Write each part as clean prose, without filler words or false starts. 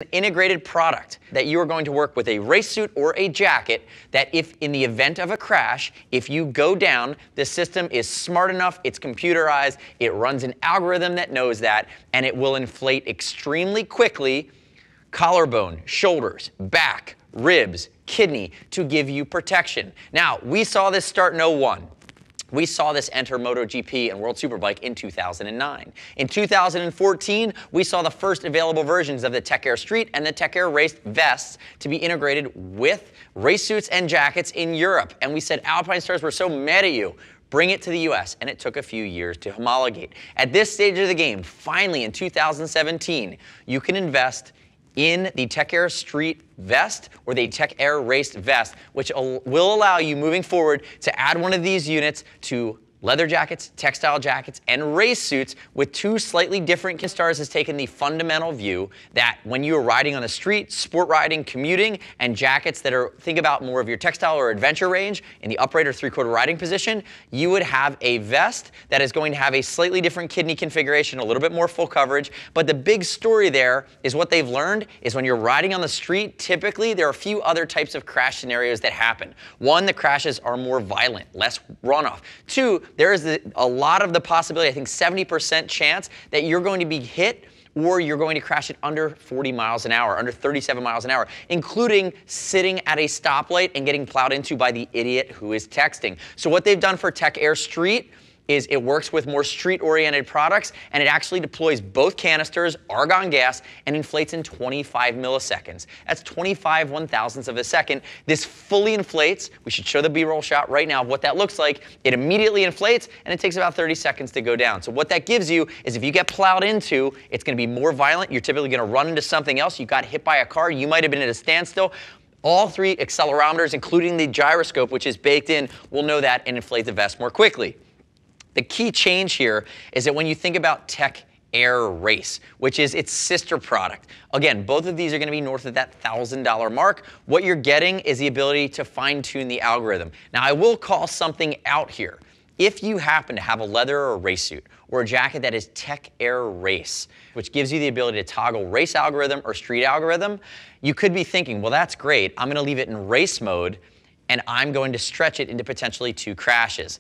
An integrated product that you are going to work with a race suit or a jacket that if in the event of a crash, if you go down, the system is smart enough, it's computerized, it runs an algorithm that knows that, and it will inflate extremely quickly collarbone, shoulders, back, ribs, kidney to give you protection. Now, we saw this start in 01. We saw this enter MotoGP and World Superbike in 2009. In 2014, we saw the first available versions of the Tech Air Street and the Tech Air Race vests to be integrated with race suits and jackets in Europe. And we said, Alpine Stars, we're so mad at you. Bring it to the US, and it took a few years to homologate. At this stage of the game, finally in 2017, you can invest in the Tech Air Street vest or the Tech Air Race vest, which will allow you moving forward to add one of these units to leather jackets, textile jackets, and race suits with two slightly different. Stars has taken the fundamental view that when you are riding on the street, sport riding, commuting, and jackets that are, think about more of your textile or adventure range in the upright or three-quarter riding position, you would have a vest that is going to have a slightly different kidney configuration, a little bit more full coverage. But the big story there is what they've learned is when you're riding on the street, typically there are a few other types of crash scenarios that happen. One, the crashes are more violent, less runoff. Two, there is a lot of the possibility, I think 70% chance that you're going to be hit or you're going to crash it under 40 miles an hour, under 37 miles an hour, including sitting at a stoplight and getting plowed into by the idiot who is texting. So what they've done for Tech Air Street is it works with more street-oriented products, and it actually deploys both canisters, argon gas, and inflates in 25 milliseconds. That's 25 one-thousandths of a second. This fully inflates. We should show the B-roll shot right now of what that looks like. It immediately inflates, and it takes about 30 seconds to go down. So what that gives you is if you get plowed into, it's going to be more violent. You're typically going to run into something else. You got hit by a car. You might have been at a standstill. All three accelerometers, including the gyroscope, which is baked in, will know that and inflate the vest more quickly. The key change here is that when you think about Tech Air Race, which is its sister product, again, both of these are going to be north of that $1,000 mark. What you're getting is the ability to fine-tune the algorithm. Now, I will call something out here. If you happen to have a leather or a race suit or a jacket that is Tech Air Race, which gives you the ability to toggle race algorithm or street algorithm, you could be thinking, well, that's great. I'm going to leave it in race mode, and I'm going to stretch it into potentially 2 crashes.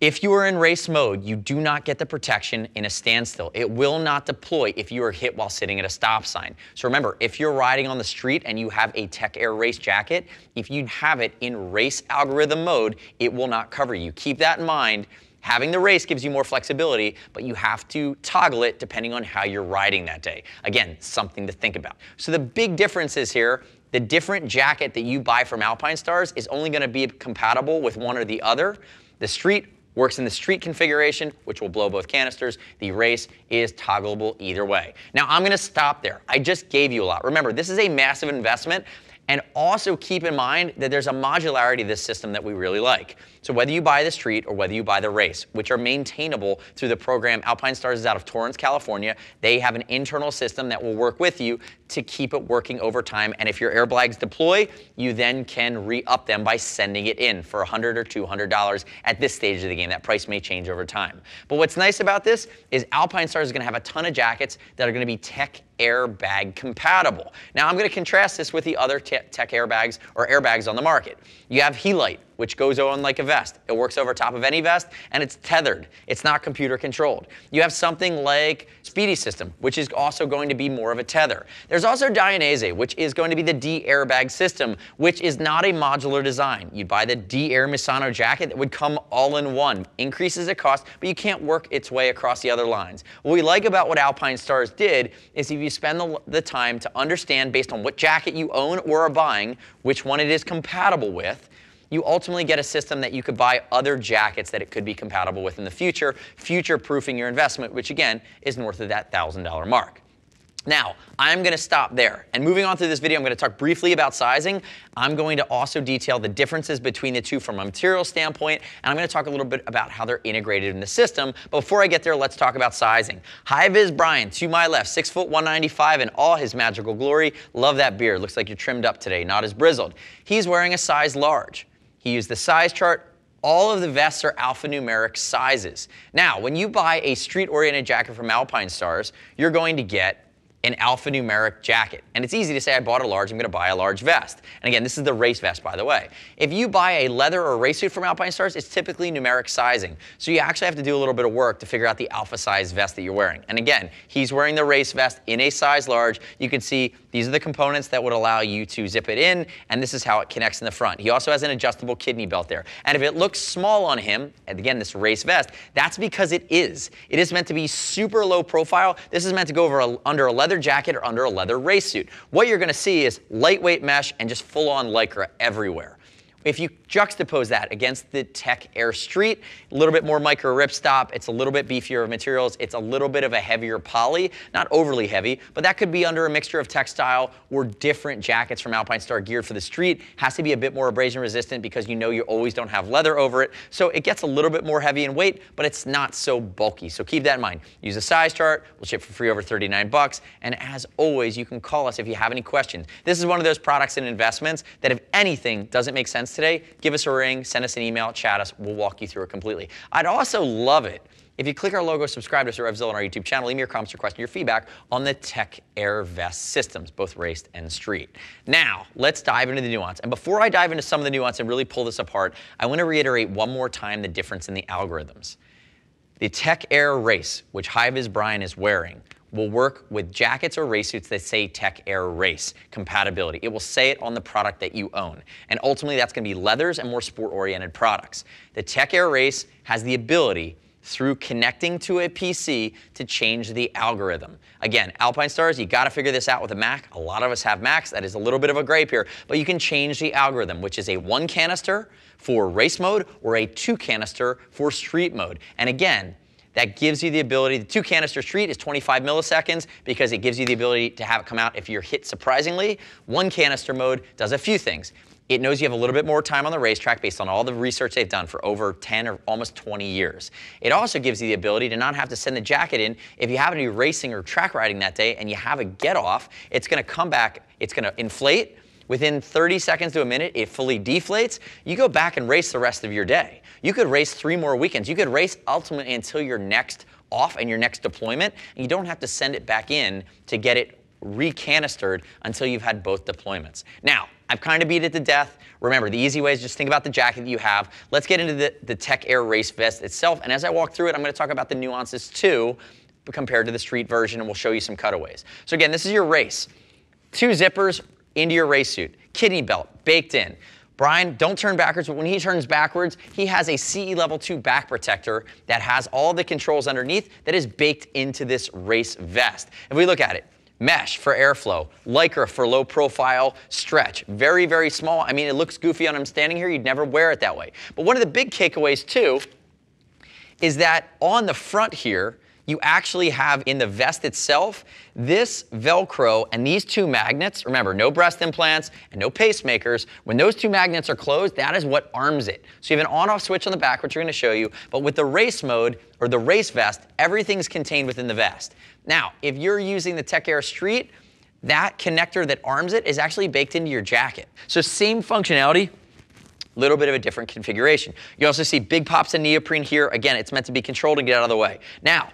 If you are in race mode, you do not get the protection in a standstill. It will not deploy if you are hit while sitting at a stop sign. So remember, if you're riding on the street and you have a Tech Air Race jacket, if you have it in race algorithm mode, it will not cover you. Keep that in mind. Having the race gives you more flexibility, but you have to toggle it depending on how you're riding that day. Again, something to think about. So the big difference is here, the different jacket that you buy from Alpine Stars is only going to be compatible with one or the other. The street works in the street configuration, which will blow both canisters. The race is toggleable either way. Now, I'm going to stop there. I just gave you a lot. Remember, this is a massive investment. And also keep in mind that there's a modularity to this system that we really like. So whether you buy the street or whether you buy the race, which are maintainable through the program, Alpine Stars is out of Torrance, California. They have an internal system that will work with you to keep it working over time. And if your airbags deploy, you then can re-up them by sending it in for $100 or $200 at this stage of the game. That price may change over time. But what's nice about this is Alpine Stars is going to have a ton of jackets that are going to be Tech Airbag compatible. Now I'm going to contrast this with the other Tech airbags or airbags on the market. You have Helite, which goes on like a vest. It works over top of any vest, and it's tethered. It's not computer controlled. You have something like Speedy System, which is also going to be more of a tether. There's also Dainese, which is going to be the D-airbag system, which is not a modular design. You'd buy the D-Air Misano jacket that would come all in one. Increases the cost, but you can't work its way across the other lines. What we like about what Alpine Stars did is if you spend the time to understand based on what jacket you own or are buying, which one it is compatible with, you ultimately get a system that you could buy other jackets that it could be compatible with in the future, future-proofing your investment, which again is north of that $1,000 mark. Now, I'm going to stop there. And moving on through this video, I'm going to talk briefly about sizing. I'm going to also detail the differences between the two from a material standpoint, and I'm going to talk a little bit about how they're integrated in the system. But before I get there, let's talk about sizing. Hi-Vis Brian, to my left, 6 foot 195 in all his magical glory. Love that beard. Looks like you're trimmed up today, not as brizzled. He's wearing a size large. He used the size chart. All of the vests are alphanumeric sizes. Now, when you buy a street-oriented jacket from Alpine Stars, you're going to get an alphanumeric jacket. And it's easy to say I bought a large, I'm going to buy a large vest. And again, this is the race vest, by the way. If you buy a leather or race suit from Alpine Stars, it's typically numeric sizing. So you actually have to do a little bit of work to figure out the alpha size vest that you're wearing. And again, he's wearing the race vest in a size large. You can see these are the components that would allow you to zip it in, and this is how it connects in the front. He also has an adjustable kidney belt there. And if it looks small on him, and again, this race vest, that's because it is. It is meant to be super low profile. This is meant to go over under a leather jacket or under a leather race suit. What you're going to see is lightweight mesh and just full-on Lycra everywhere. If you juxtapose that against the Tech Air Street, a little bit more micro ripstop, it's a little bit beefier of materials, it's a little bit of a heavier poly, not overly heavy, but that could be under a mixture of textile or different jackets from Alpine Star geared for the street. Has to be a bit more abrasion resistant because you know you always don't have leather over it, so it gets a little bit more heavy in weight, but it's not so bulky, so keep that in mind. Use a size chart, we'll ship for free over 39 bucks, and as always, you can call us if you have any questions. This is one of those products and investments that if anything doesn't make sense today, give us a ring, send us an email, chat us, we'll walk you through it completely. I'd also love it if you click our logo, subscribe to us at revzilla on our YouTube channel, leave me your comments, your question, your feedback on the Tech Air Vest systems, both raced and street. Now, let's dive into the nuance. And before I dive into some of the nuance and really pull this apart, I want to reiterate one more time the difference in the algorithms. The Tech Air Race, which High-Vis Brian is wearing, will work with jackets or race suits that say Tech Air Race compatibility. It will say it on the product that you own. And ultimately, that's going to be leathers and more sport-oriented products. The Tech Air Race has the ability, through connecting to a PC, to change the algorithm. Again, Alpine Stars, you got to figure this out with a Mac. A lot of us have Macs. That is a little bit of a grape here. But you can change the algorithm, which is a 1 canister for race mode or a 2 canister for street mode. And again, that gives you the ability, the 2 canister street is 25 milliseconds because it gives you the ability to have it come out if you're hit surprisingly. 1 canister mode does a few things. It knows you have a little bit more time on the racetrack based on all the research they've done for over 10 or almost 20 years. It also gives you the ability to not have to send the jacket in if you happen to be racing or track riding that day and you have a get off. It's going to come back, it's going to inflate. Within 30 seconds to a minute, it fully deflates. You go back and race the rest of your day. You could race 3 more weekends. You could race ultimately until your next off and your next deployment, and you don't have to send it back in to get it recanistered until you've had both deployments. Now, I've kind of beat it to death. Remember, the easy way is just think about the jacket that you have. Let's get into the Tech Air Race Vest itself, and as I walk through it, I'm going to talk about the nuances too compared to the street version, and we'll show you some cutaways. So again, this is your race. 2 zippers into your race suit. Kidney belt baked in. Brian, don't turn backwards, but when he turns backwards, he has a CE Level 2 back protector that has all the controls underneath that is baked into this race vest. If we look at it, mesh for airflow, Lycra for low profile stretch. Very, very small. I mean, it looks goofy on him standing here. You'd never wear it that way. But one of the big takeaways too is that on the front here, you actually have in the vest itself this Velcro and these 2 magnets. Remember, no breast implants and no pacemakers. When those 2 magnets are closed, that is what arms it. So you have an on-off switch on the back, which we're going to show you. But with the race mode or the race vest, everything's contained within the vest. Now, if you're using the Tech Air Street, that connector that arms it is actually baked into your jacket. So same functionality, little bit of a different configuration. You also see big pops of neoprene here. Again, it's meant to be controlled and get out of the way. Now,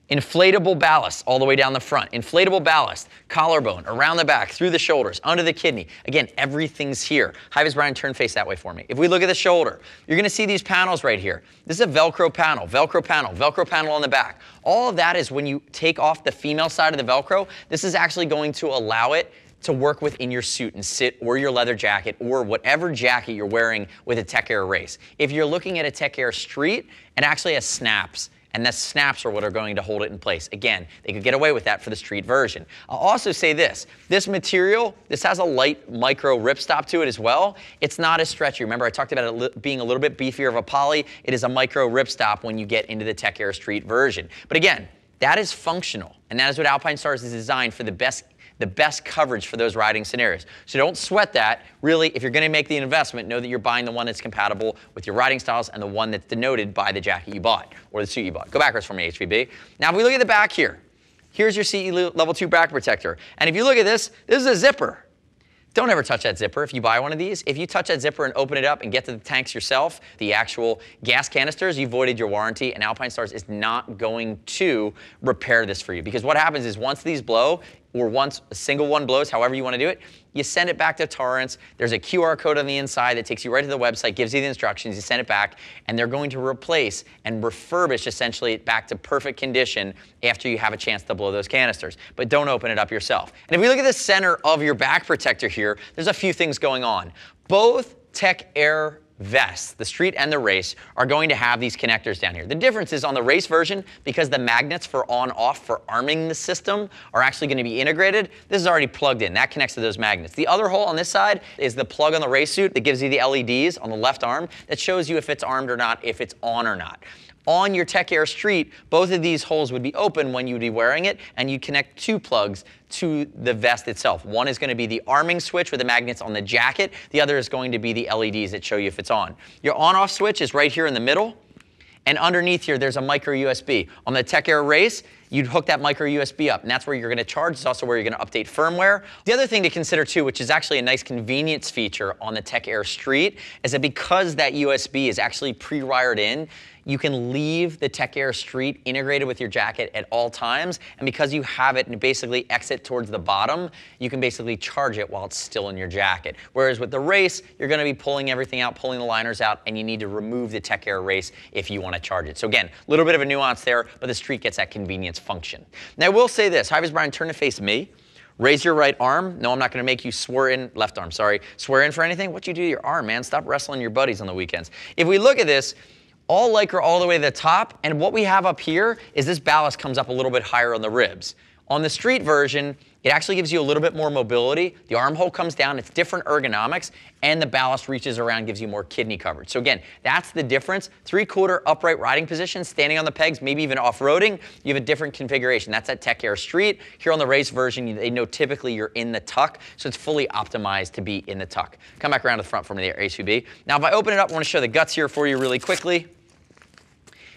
inflatable ballast all the way down the front. Inflatable ballast, collarbone, around the back, through the shoulders, under the kidney. Again, everything's here. High-Vis Brian, turn face that way for me. If we look at the shoulder, you're going to see these panels right here. This is a Velcro panel, Velcro panel, Velcro panel on the back. All of that is when you take off the female side of the Velcro, this is actually going to allow it to work within your suit and sit, or your leather jacket, or whatever jacket you're wearing with a Tech Air Race. If you're looking at a Tech Air Street, it actually has snaps. And the snaps are what are going to hold it in place. Again, they could get away with that for the street version. I'll also say this material, this has a light micro ripstop to it as well. It's not as stretchy. Remember, I talked about it being a little bit beefier of a poly. It is a micro ripstop when you get into the Tech Air Street version. But again, that is functional, and that is what Alpine Stars is designed for, the best coverage for those riding scenarios. So don't sweat that. Really, if you're going to make the investment, know that you're buying the one that's compatible with your riding styles and the one that's denoted by the jacket you bought or the suit you bought. Go backwards for me, HVB. Now, if we look at the back here, here's your CE Level 2 back protector. And if you look at this is a zipper. Don't ever touch that zipper if you buy one of these. If you touch that zipper and open it up and get to the tanks yourself, the actual gas canisters, you voided your warranty, and Alpine Stars is not going to repair this for you. Because what happens is once these blow, or once a single one blows, however you want to do it, you send it back to Torrance. There's a QR code on the inside that takes you right to the website, gives you the instructions, you send it back, and they're going to replace and refurbish essentially it back to perfect condition after you have a chance to blow those canisters. But don't open it up yourself. And if we look at the center of your back protector here, there's a few things going on. Both Tech Air vests, the street and the race, are going to have these connectors down here. The difference is on the race version, because the magnets for on-off for arming the system are actually going to be integrated, this is already plugged in. That connects to those magnets. The other hole on this side is the plug on the race suit that gives you the LEDs on the left arm that shows you if it's armed or not, if it's on or not. On your Tech Air Street, both of these holes would be open when you'd be wearing it, and you connect two plugs to the vest itself. One is going to be the arming switch with the magnets on the jacket. The other is going to be the LEDs that show you if it's on. Your on-off switch is right here in the middle, and underneath here there's a micro USB. On the Tech Air Race, you'd hook that micro USB up, and that's where you're going to charge. It's also where you're going to update firmware. The other thing to consider too, which is actually a nice convenience feature on the Tech Air Street, is that because that USB is actually pre-wired in, you can leave the Tech Air Street integrated with your jacket at all times, and because you have it and basically exit towards the bottom, you can basically charge it while it's still in your jacket. Whereas with the Race, you're going to be pulling everything out, pulling the liners out, and you need to remove the Tech Air Race if you want to charge it. So again, a little bit of a nuance there, but the Street gets that convenience function. Now I will say this, hi, Brian, turn to face me. Raise your right arm. No, I'm not going to make you swear in, left arm, sorry. Swear in for anything? What you do to your arm, man? Stop wrestling your buddies on the weekends. If we look at this, all Lycra all the way to the top, and what we have up here is this ballast comes up a little bit higher on the ribs. On the Street version, it actually gives you a little bit more mobility. The armhole comes down, it's different ergonomics, and the ballast reaches around, gives you more kidney coverage. So again, that's the difference. 3/4 upright riding position, standing on the pegs, maybe even off-roading, you have a different configuration. That's at Tech Air Street. Here on the Race version, they know typically you're in the tuck, so it's fully optimized to be in the tuck. Come back around to the front for me there, ACB. Now if I open it up, I want to show the guts here for you really quickly.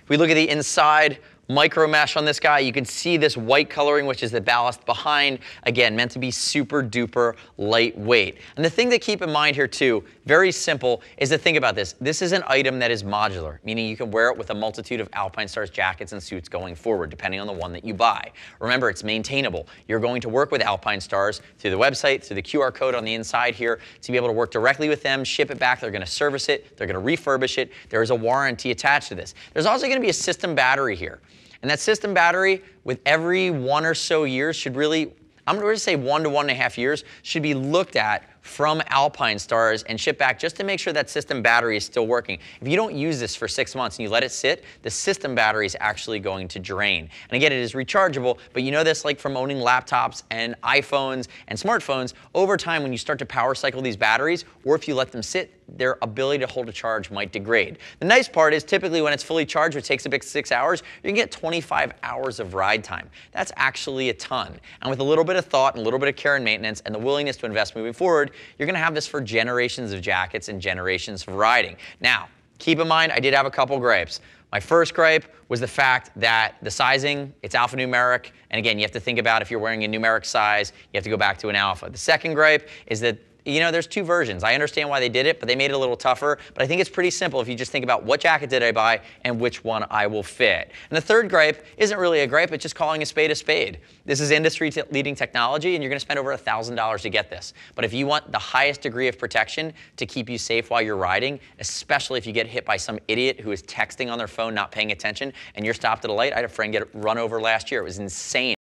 If we look at the inside, micro mesh on this guy, you can see this white coloring, which is the ballast behind. Again, meant to be super duper lightweight. And the thing to keep in mind here too, very simple, is to think about this. This is an item that is modular, meaning you can wear it with a multitude of Alpine Stars jackets and suits going forward, depending on the one that you buy. Remember, it's maintainable. You're going to work with Alpine Stars through the website, through the QR code on the inside here, to be able to work directly with them, ship it back, they're going to service it, they're going to refurbish it. There is a warranty attached to this. There's also going to be a system battery here. And that system battery, with every 1 or so years, should really, I'm going to say 1 to 1.5 years, should be looked at from Alpine Stars and shipped back just to make sure that system battery is still working. If you don't use this for 6 months and you let it sit, the system battery is actually going to drain. And again, it is rechargeable, but you know this like from owning laptops and iPhones and smartphones, over time when you start to power cycle these batteries, or if you let them sit, their ability to hold a charge might degrade. The nice part is typically when it's fully charged, which takes about 6 hours, you can get 25 hours of ride time. That's actually a ton. And with a little bit of thought and a little bit of care and maintenance and the willingness to invest moving forward, you're going to have this for generations of jackets and generations of riding. Now, keep in mind, I did have a couple gripes. My first gripe was the fact that the sizing, it's alphanumeric, and again, you have to think about if you're wearing a numeric size, you have to go back to an alpha. The second gripe is that you know, there's 2 versions. I understand why they did it, but they made it a little tougher. But I think it's pretty simple if you just think about what jacket did I buy and which one I will fit. And the third gripe isn't really a gripe, it's just calling a spade a spade. This is industry-leading technology, and you're going to spend over $1,000 to get this. But if you want the highest degree of protection to keep you safe while you're riding, especially if you get hit by some idiot who is texting on their phone, not paying attention, and you're stopped at a light. I had a friend get run over last year. It was insane.